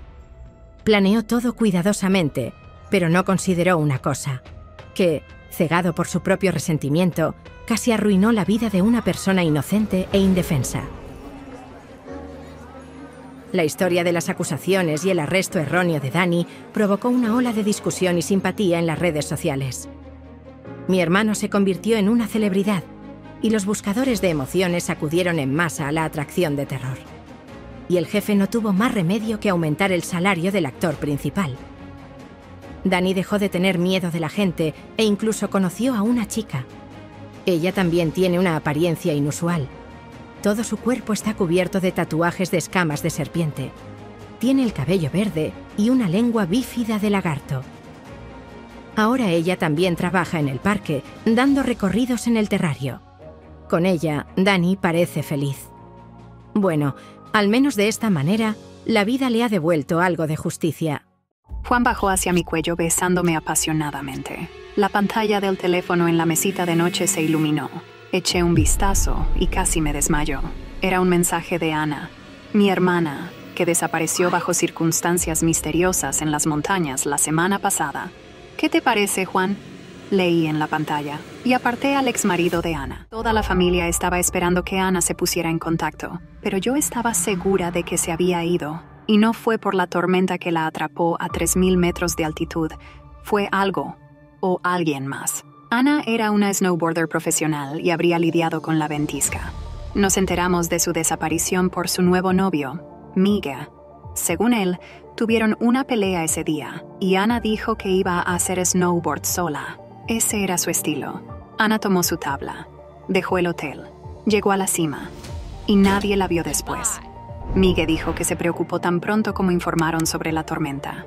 Planeó todo cuidadosamente, pero no consideró una cosa, que, cegado por su propio resentimiento, casi arruinó la vida de una persona inocente e indefensa. La historia de las acusaciones y el arresto erróneo de Dani provocó una ola de discusión y simpatía en las redes sociales. Mi hermano se convirtió en una celebridad y los buscadores de emociones acudieron en masa a la atracción de terror. Y el jefe no tuvo más remedio que aumentar el salario del actor principal. Dani dejó de tener miedo de la gente e incluso conoció a una chica. Ella también tiene una apariencia inusual. Todo su cuerpo está cubierto de tatuajes de escamas de serpiente. Tiene el cabello verde y una lengua bífida de lagarto. Ahora ella también trabaja en el parque, dando recorridos en el terrario. Con ella, Dani parece feliz. Bueno, al menos de esta manera, la vida le ha devuelto algo de justicia. Juan bajó hacia mi cuello besándome apasionadamente. La pantalla del teléfono en la mesita de noche se iluminó. Eché un vistazo y casi me desmayó. Era un mensaje de Ana, mi hermana, que desapareció bajo circunstancias misteriosas en las montañas la semana pasada. ¿Qué te parece, Juan? Leí en la pantalla y aparté al exmarido de Ana. Toda la familia estaba esperando que Ana se pusiera en contacto, pero yo estaba segura de que se había ido. Y no fue por la tormenta que la atrapó a 3.000 metros de altitud. Fue algo o alguien más. Ana era una snowboarder profesional y habría lidiado con la ventisca. Nos enteramos de su desaparición por su nuevo novio, Miguel. Según él, tuvieron una pelea ese día y Ana dijo que iba a hacer snowboard sola. Ese era su estilo. Ana tomó su tabla, dejó el hotel, llegó a la cima y nadie la vio después. Miguel dijo que se preocupó tan pronto como informaron sobre la tormenta.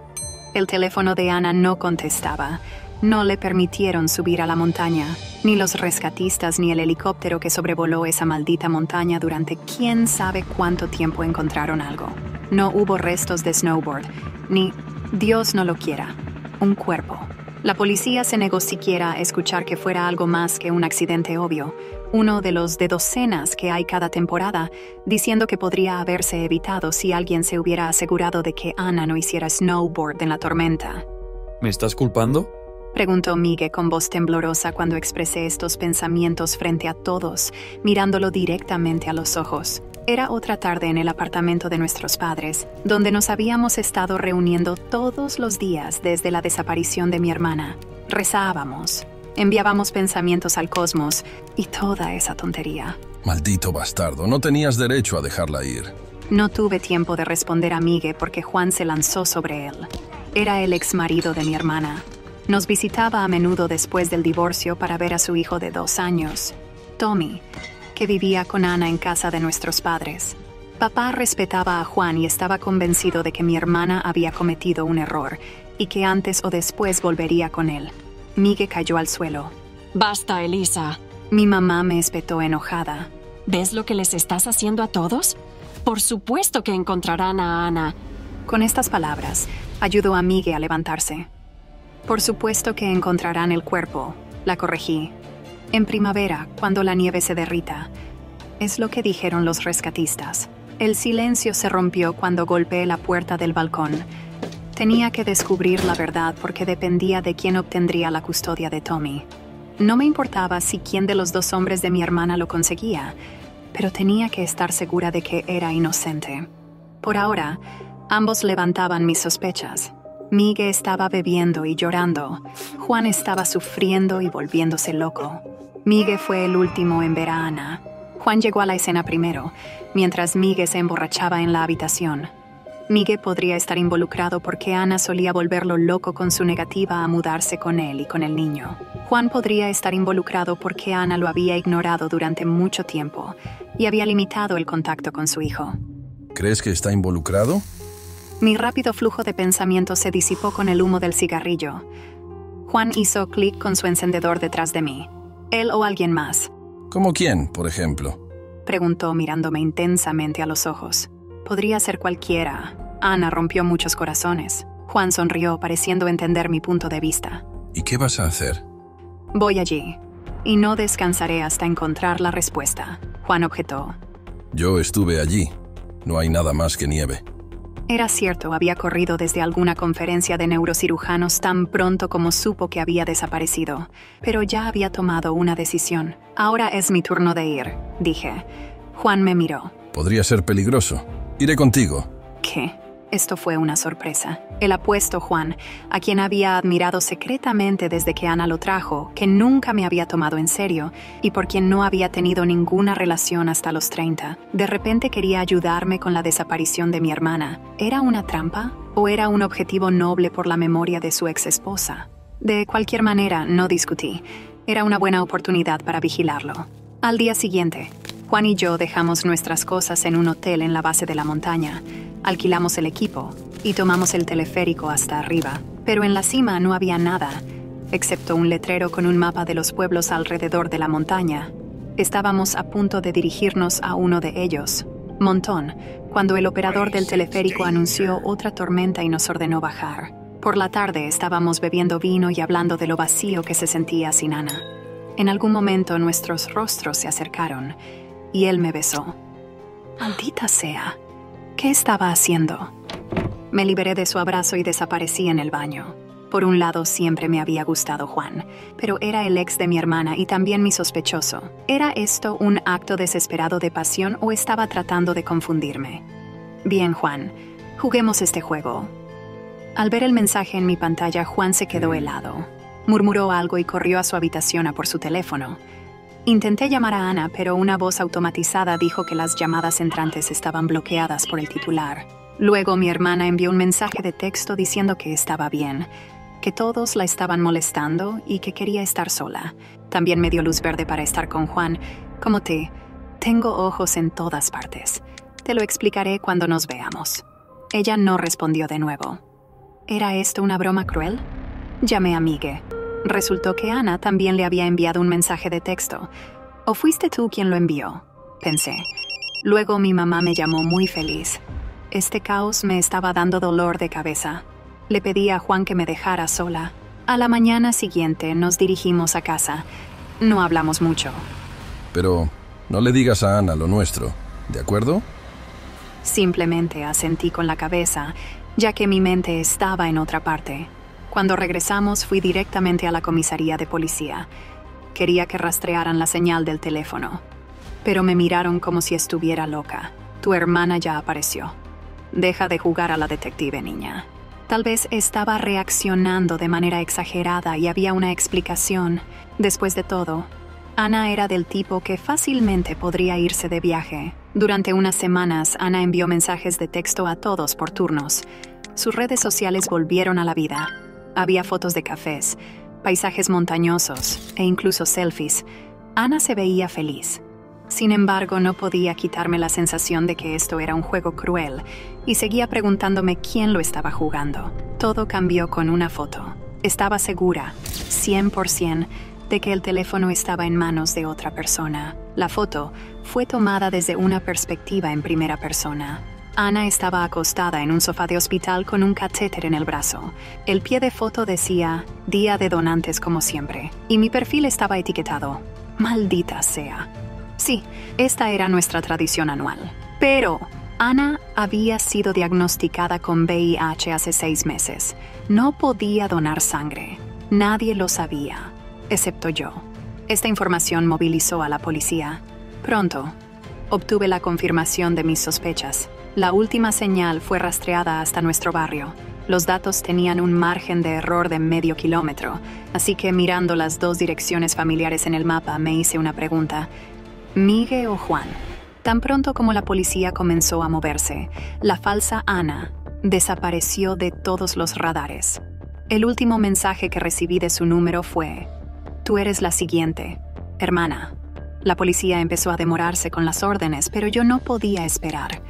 El teléfono de Ana no contestaba. No le permitieron subir a la montaña, ni los rescatistas ni el helicóptero que sobrevoló esa maldita montaña durante quién sabe cuánto tiempo encontraron algo. No hubo restos de snowboard, ni, Dios no lo quiera, un cuerpo. La policía se negó siquiera a escuchar que fuera algo más que un accidente obvio, uno de los de docenas que hay cada temporada, diciendo que podría haberse evitado si alguien se hubiera asegurado de que Ana no hiciera snowboard en la tormenta. ¿Me estás culpando? Preguntó Miguel con voz temblorosa cuando expresé estos pensamientos frente a todos, mirándolo directamente a los ojos. Era otra tarde en el apartamento de nuestros padres, donde nos habíamos estado reuniendo todos los días desde la desaparición de mi hermana. Rezábamos, enviábamos pensamientos al cosmos y toda esa tontería. Maldito bastardo, no tenías derecho a dejarla ir. No tuve tiempo de responder a Miguel porque Juan se lanzó sobre él. Era el exmarido de mi hermana. Nos visitaba a menudo después del divorcio para ver a su hijo de 2 años, Tommy, que vivía con Ana en casa de nuestros padres. Papá respetaba a Juan y estaba convencido de que mi hermana había cometido un error y que antes o después volvería con él. Miguel cayó al suelo. Basta, Elisa. Mi mamá me espetó enojada. ¿Ves lo que les estás haciendo a todos? Por supuesto que encontrarán a Ana. Con estas palabras, ayudó a Miguel a levantarse. Por supuesto que encontrarán el cuerpo, la corregí. En primavera, cuando la nieve se derrita. Es lo que dijeron los rescatistas. El silencio se rompió cuando golpeé la puerta del balcón. Tenía que descubrir la verdad porque dependía de quién obtendría la custodia de Tommy. No me importaba si quién de los 2 hombres de mi hermana lo conseguía, pero tenía que estar segura de que era inocente. Por ahora, ambos levantaban mis sospechas. Miguel estaba bebiendo y llorando. Juan estaba sufriendo y volviéndose loco. Miguel fue el último en ver a Ana. Juan llegó a la escena primero, mientras Miguel se emborrachaba en la habitación. Miguel podría estar involucrado porque Ana solía volverlo loco con su negativa a mudarse con él y con el niño. Juan podría estar involucrado porque Ana lo había ignorado durante mucho tiempo y había limitado el contacto con su hijo. ¿Crees que está involucrado? Mi rápido flujo de pensamiento se disipó con el humo del cigarrillo. Juan hizo clic con su encendedor detrás de mí. ¿Él o alguien más? ¿Cómo quién, por ejemplo? Preguntó mirándome intensamente a los ojos. Podría ser cualquiera. Ana rompió muchos corazones. Juan sonrió, pareciendo entender mi punto de vista. ¿Y qué vas a hacer? Voy allí, y no descansaré hasta encontrar la respuesta. Juan objetó. Yo estuve allí. No hay nada más que nieve. Era cierto, había corrido desde alguna conferencia de neurocirujanos tan pronto como supo que había desaparecido, pero ya había tomado una decisión. Ahora es mi turno de ir, dije. Juan me miró. Podría ser peligroso. Iré contigo. ¿Qué? Esto fue una sorpresa. El apuesto Juan, a quien había admirado secretamente desde que Ana lo trajo, que nunca me había tomado en serio y por quien no había tenido ninguna relación hasta los 30, de repente quería ayudarme con la desaparición de mi hermana. ¿Era una trampa o era un objetivo noble por la memoria de su ex esposa? De cualquier manera, no discutí. Era una buena oportunidad para vigilarlo. Al día siguiente, Juan y yo dejamos nuestras cosas en un hotel en la base de la montaña, alquilamos el equipo y tomamos el teleférico hasta arriba. Pero en la cima no había nada, excepto un letrero con un mapa de los pueblos alrededor de la montaña. Estábamos a punto de dirigirnos a uno de ellos, Montón, cuando el operador del teleférico anunció otra tormenta y nos ordenó bajar. Por la tarde estábamos bebiendo vino y hablando de lo vacío que se sentía sin Ana. En algún momento nuestros rostros se acercaron y él me besó. Maldita sea, ¿qué estaba haciendo? Me liberé de su abrazo y desaparecí en el baño. Por un lado, siempre me había gustado Juan, pero era el ex de mi hermana y también mi sospechoso. ¿Era esto un acto desesperado de pasión o estaba tratando de confundirme? Bien, Juan, juguemos este juego. Al ver el mensaje en mi pantalla, Juan se quedó helado. Murmuró algo y corrió a su habitación a por su teléfono. Intenté llamar a Ana, pero una voz automatizada dijo que las llamadas entrantes estaban bloqueadas por el titular. Luego mi hermana envió un mensaje de texto diciendo que estaba bien, que todos la estaban molestando y que quería estar sola. También me dio luz verde para estar con Juan. Como tengo ojos en todas partes. Te lo explicaré cuando nos veamos. Ella no respondió de nuevo. ¿Era esto una broma cruel? Llamé a Migue. Resultó que Ana también le había enviado un mensaje de texto. ¿O fuiste tú quien lo envió? Pensé. Luego mi mamá me llamó muy feliz. Este caos me estaba dando dolor de cabeza. Le pedí a Juan que me dejara sola. A la mañana siguiente nos dirigimos a casa. No hablamos mucho. Pero no le digas a Ana lo nuestro, ¿de acuerdo? Simplemente asentí con la cabeza, ya que mi mente estaba en otra parte. Cuando regresamos fui directamente a la comisaría de policía. Quería que rastrearan la señal del teléfono. Pero me miraron como si estuviera loca. Tu hermana ya apareció. Deja de jugar a la detective, niña. Tal vez estaba reaccionando de manera exagerada y había una explicación. Después de todo, Ana era del tipo que fácilmente podría irse de viaje. Durante unas semanas, Ana envió mensajes de texto a todos por turnos. Sus redes sociales volvieron a la vida. Había fotos de cafés, paisajes montañosos e incluso selfies. Ana se veía feliz. Sin embargo, no podía quitarme la sensación de que esto era un juego cruel y seguía preguntándome quién lo estaba jugando. Todo cambió con una foto. Estaba segura, 100%, de que el teléfono estaba en manos de otra persona. La foto fue tomada desde una perspectiva en primera persona. Ana estaba acostada en un sofá de hospital con un catéter en el brazo. El pie de foto decía, Día de Donantes como siempre, y mi perfil estaba etiquetado, Maldita sea. Sí, esta era nuestra tradición anual. Pero Ana había sido diagnosticada con VIH hace 6 meses. No podía donar sangre. Nadie lo sabía, excepto yo. Esta información movilizó a la policía. Pronto, obtuve la confirmación de mis sospechas. La última señal fue rastreada hasta nuestro barrio. Los datos tenían un margen de error de medio kilómetro, así que mirando las dos direcciones familiares en el mapa me hice una pregunta. ¿Migue o Juan? Tan pronto como la policía comenzó a moverse, la falsa Ana desapareció de todos los radares. El último mensaje que recibí de su número fue: Tú eres la siguiente, hermana. La policía empezó a demorarse con las órdenes, pero yo no podía esperar.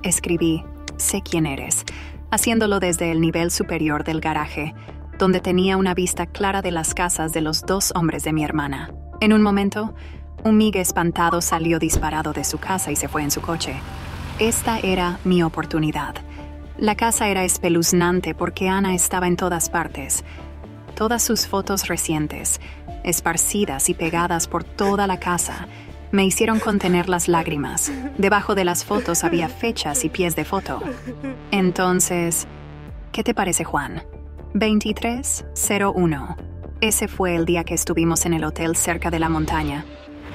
Escribí, sé quién eres, haciéndolo desde el nivel superior del garaje, donde tenía una vista clara de las casas de los 2 hombres de mi hermana. En un momento, un Migue espantado salió disparado de su casa y se fue en su coche. Esta era mi oportunidad. La casa era espeluznante porque Ana estaba en todas partes. Todas sus fotos recientes, esparcidas y pegadas por toda la casa, me hicieron contener las lágrimas. Debajo de las fotos había fechas y pies de foto. Entonces, ¿qué te parece, Juan? 2301. Ese fue el día que estuvimos en el hotel cerca de la montaña.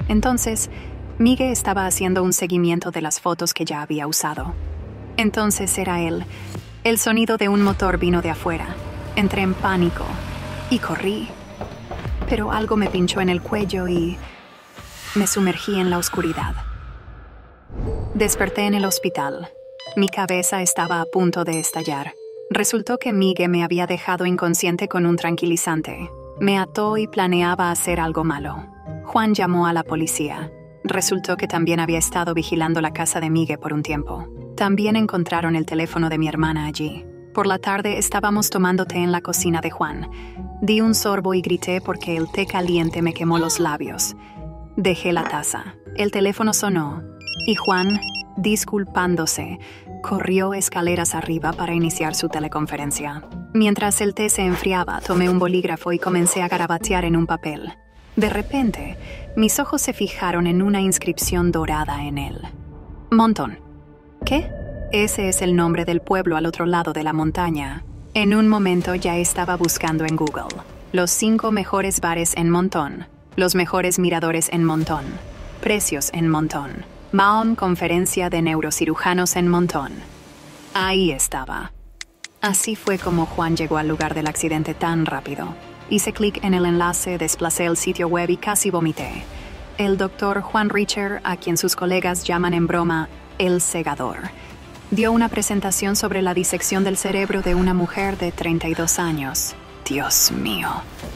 Entonces, Migue estaba haciendo un seguimiento de las fotos que ya había usado. Entonces era él. El sonido de un motor vino de afuera. Entré en pánico y corrí. Pero algo me pinchó en el cuello y me sumergí en la oscuridad. Desperté en el hospital. Mi cabeza estaba a punto de estallar. Resultó que Migue me había dejado inconsciente con un tranquilizante. Me ató y planeaba hacer algo malo. Juan llamó a la policía. Resultó que también había estado vigilando la casa de Migue por un tiempo. También encontraron el teléfono de mi hermana allí. Por la tarde estábamos tomando té en la cocina de Juan. Di un sorbo y grité porque el té caliente me quemó los labios. Dejé la taza. El teléfono sonó y Juan, disculpándose, corrió escaleras arriba para iniciar su teleconferencia. Mientras el té se enfriaba, tomé un bolígrafo y comencé a garabatear en un papel. De repente, mis ojos se fijaron en una inscripción dorada en él. Montón. ¿Qué? Ese es el nombre del pueblo al otro lado de la montaña. En un momento ya estaba buscando en Google. Los 5 mejores bares en Montón. Los mejores miradores en Montón. Precios en Montón. Mahon Conferencia de Neurocirujanos en Montón. Ahí estaba. Así fue como Juan llegó al lugar del accidente tan rápido. Hice clic en el enlace, desplacé el sitio web y casi vomité. El doctor Juan Richer, a quien sus colegas llaman en broma el segador, dio una presentación sobre la disección del cerebro de una mujer de 32 años. Dios mío.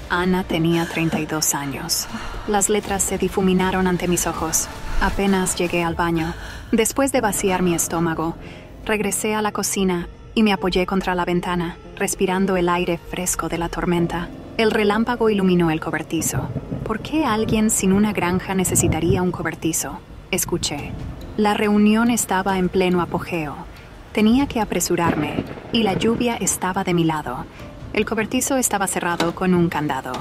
Ana tenía 32 años. Las letras se difuminaron ante mis ojos. Apenas llegué al baño. Después de vaciar mi estómago, regresé a la cocina y me apoyé contra la ventana, respirando el aire fresco de la tormenta. El relámpago iluminó el cobertizo. ¿Por qué alguien sin una granja necesitaría un cobertizo? Escuché. La reunión estaba en pleno apogeo. Tenía que apresurarme, y la lluvia estaba de mi lado. El cobertizo estaba cerrado con un candado.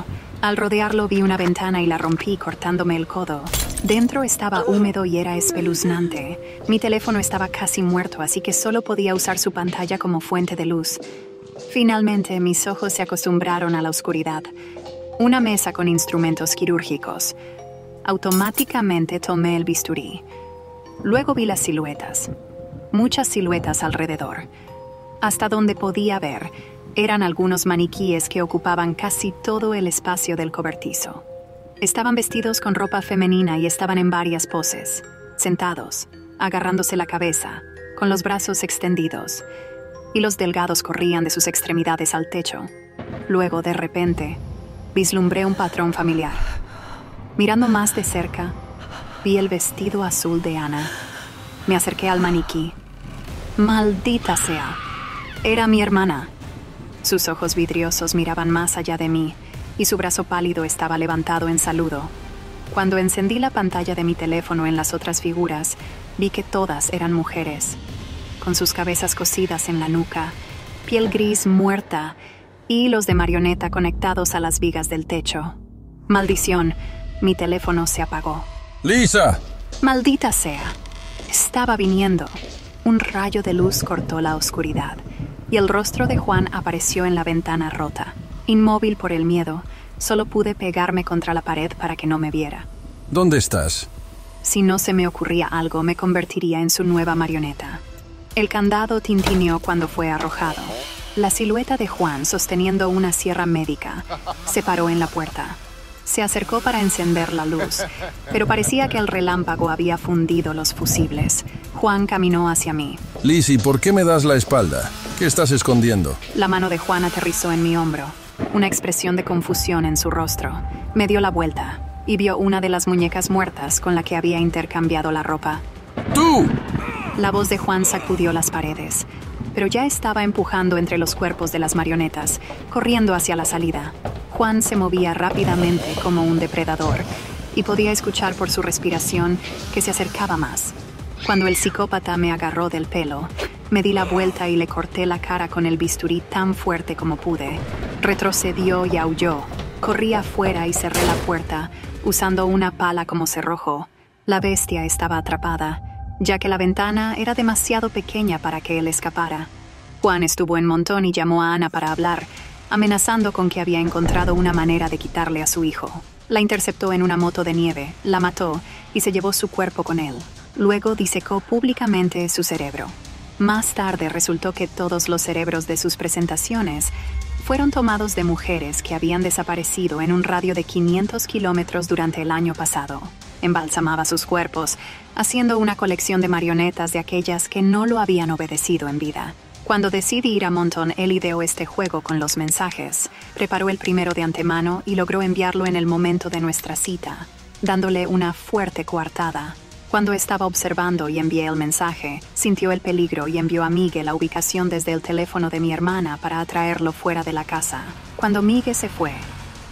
Al rodearlo vi una ventana y la rompí cortándome el codo. Dentro estaba húmedo y era espeluznante. Mi teléfono estaba casi muerto, así que solo podía usar su pantalla como fuente de luz. Finalmente, mis ojos se acostumbraron a la oscuridad. Una mesa con instrumentos quirúrgicos. Automáticamente tomé el bisturí. Luego vi las siluetas. Muchas siluetas alrededor. Hasta donde podía ver, eran algunos maniquíes que ocupaban casi todo el espacio del cobertizo. Estaban vestidos con ropa femenina y estaban en varias poses. Sentados, agarrándose la cabeza, con los brazos extendidos. Hilos delgados corrían de sus extremidades al techo. Luego, de repente, vislumbré un patrón familiar. Mirando más de cerca, vi el vestido azul de Ana. Me acerqué al maniquí. ¡Maldita sea! Era mi hermana. Sus ojos vidriosos miraban más allá de mí, y su brazo pálido estaba levantado en saludo. Cuando encendí la pantalla de mi teléfono en las otras figuras, vi que todas eran mujeres, con sus cabezas cosidas en la nuca, piel gris muerta, y hilos de marioneta conectados a las vigas del techo. ¡Maldición! Mi teléfono se apagó. ¡Lisa! ¡Maldita sea! Estaba viniendo. Un rayo de luz cortó la oscuridad, y el rostro de Juan apareció en la ventana rota. Inmóvil por el miedo, solo pude pegarme contra la pared para que no me viera. ¿Dónde estás? Si no se me ocurría algo, me convertiría en su nueva marioneta. El candado tintineó cuando fue arrojado. La silueta de Juan, sosteniendo una sierra médica, se paró en la puerta. Se acercó para encender la luz, pero parecía que el relámpago había fundido los fusibles. Juan caminó hacia mí. Lizzie, ¿por qué me das la espalda? ¿Qué estás escondiendo? La mano de Juan aterrizó en mi hombro. Una expresión de confusión en su rostro. Me dio la vuelta y vio una de las muñecas muertas con la que había intercambiado la ropa. ¡Tú! La voz de Juan sacudió las paredes, pero ya estaba empujando entre los cuerpos de las marionetas, corriendo hacia la salida. Juan se movía rápidamente como un depredador y podía escuchar por su respiración que se acercaba más. Cuando el psicópata me agarró del pelo, me di la vuelta y le corté la cara con el bisturí tan fuerte como pude. Retrocedió y aulló. Corrí afuera y cerré la puerta, usando una pala como cerrojo. La bestia estaba atrapada, ya que la ventana era demasiado pequeña para que él escapara. Juan estuvo en Montón y llamó a Ana para hablar, amenazando con que había encontrado una manera de quitarle a su hijo. La interceptó en una moto de nieve, la mató y se llevó su cuerpo con él. Luego disecó públicamente su cerebro. Más tarde resultó que todos los cerebros de sus presentaciones fueron tomados de mujeres que habían desaparecido en un radio de 500 kilómetros durante el año pasado. Embalsamaba sus cuerpos, haciendo una colección de marionetas de aquellas que no lo habían obedecido en vida. Cuando decidí ir a Monton, él ideó este juego con los mensajes, preparó el primero de antemano y logró enviarlo en el momento de nuestra cita, dándole una fuerte coartada. Cuando estaba observando y envié el mensaje, sintió el peligro y envió a Miguel la ubicación desde el teléfono de mi hermana para atraerlo fuera de la casa. Cuando Miguel se fue,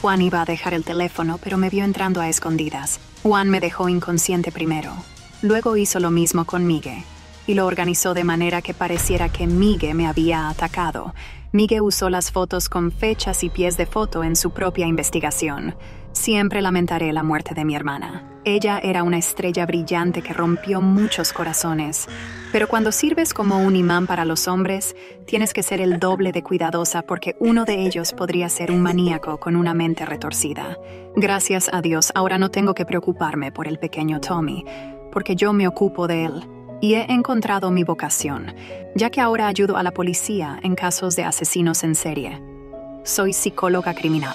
Juan iba a dejar el teléfono, pero me vio entrando a escondidas. Juan me dejó inconsciente primero. Luego hizo lo mismo con Miguel, y lo organizó de manera que pareciera que Miguel me había atacado. Miguel usó las fotos con fechas y pies de foto en su propia investigación. Siempre lamentaré la muerte de mi hermana. Ella era una estrella brillante que rompió muchos corazones. Pero cuando sirves como un imán para los hombres, tienes que ser el doble de cuidadosa porque uno de ellos podría ser un maníaco con una mente retorcida. Gracias a Dios, ahora no tengo que preocuparme por el pequeño Tommy, porque yo me ocupo de él. Y he encontrado mi vocación, ya que ahora ayudo a la policía en casos de asesinos en serie. Soy psicóloga criminal.